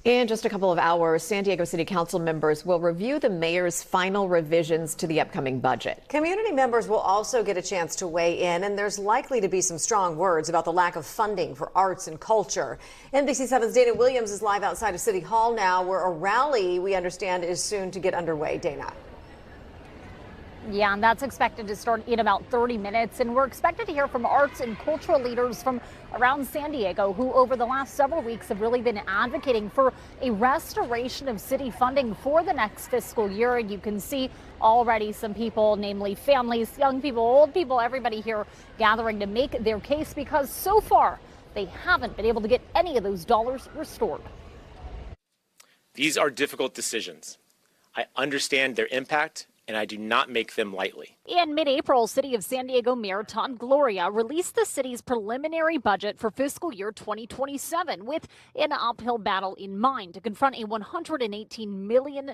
In just a couple of hours, San Diego City Council members will review the mayor's final revisions to the upcoming budget. Community members will also get a chance to weigh in, and there's likely to be some strong words about the lack of funding for arts and culture. NBC7's Dana Williams is live outside of City Hall now, where a rally, we understand, is soon to get underway. Dana. Yeah, and that's expected to start in about 30 minutes. And we're expected to hear from arts and cultural leaders from around San Diego who over the last several weeks have really been advocating for a restoration of city funding for the next fiscal year. And you can see already some people, namely families, young people, old people, everybody here gathering to make their case because so far they haven't been able to get any of those dollars restored. These are difficult decisions. I understand their impact, and I do not make them lightly. In mid-April, City of San Diego Mayor Todd Gloria released the city's preliminary budget for fiscal year 2027 with an uphill battle in mind to confront a $118 million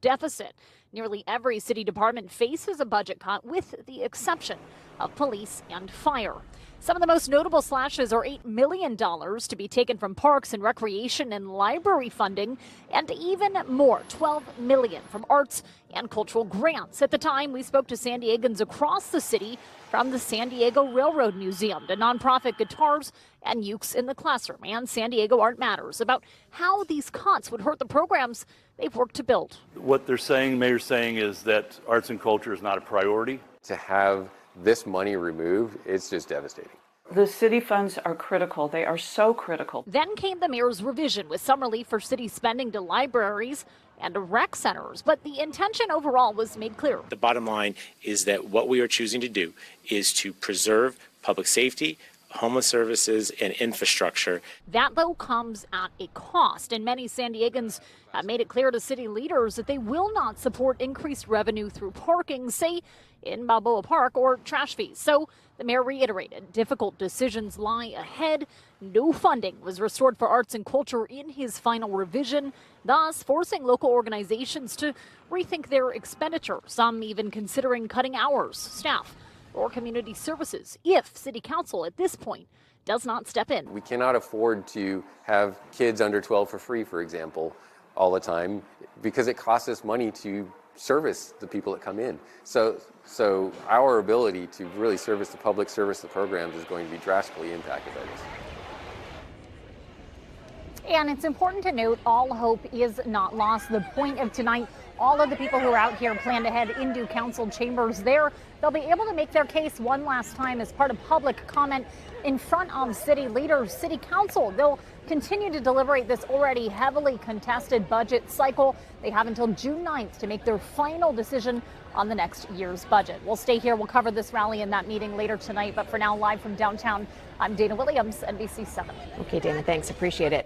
deficit. Nearly every city department faces a budget cut with the exception of police and fire. Some of the most notable slashes are $8 million to be taken from parks and recreation and library funding, and even more, $12 million from arts and cultural grants. At the time, we spoke to San Diegans across the city, from the San Diego Railroad Museum to nonprofit Guitars and Ukes in the Classroom and San Diego Art Matters, about how these cuts would hurt the programs they've worked to build. What they're saying, mayor's saying, is that arts and culture is not a priority. To have this money removed, it's just devastating. The city funds are critical. They are so critical. Then came the mayor's revision with some relief for city spending to libraries and rec centers. But the intention overall was made clear. The bottom line is that what we are choosing to do is to preserve public safety, homeless services, and infrastructure. That, though, comes at a cost, and many San Diegans have made it clear to city leaders that they will not support increased revenue through parking, say in Balboa Park, or trash fees. So the mayor reiterated difficult decisions lie ahead. No funding was restored for arts and culture in his final revision, thus forcing local organizations to rethink their expenditure, some even considering cutting hours, staff, or community services if City Council at this point does not step in. We cannot afford to have kids under 12 for free, for example, all the time, because it costs us money to service the people that come in. So our ability to really service the public, service the programs is going to be drastically impacted by this. And it's important to note all hope is not lost. The point of tonight, all of the people who are out here plan to head into council chambers there. They'll be able to make their case one last time as part of public comment in front of city leaders, city council. They'll continue to deliberate this already heavily contested budget cycle. They have until June 9th to make their final decision on the next year's budget. We'll stay here. We'll cover this rally and that meeting later tonight. But for now, live from downtown, I'm Dana Williams, NBC7. Okay, Dana, thanks. Appreciate it.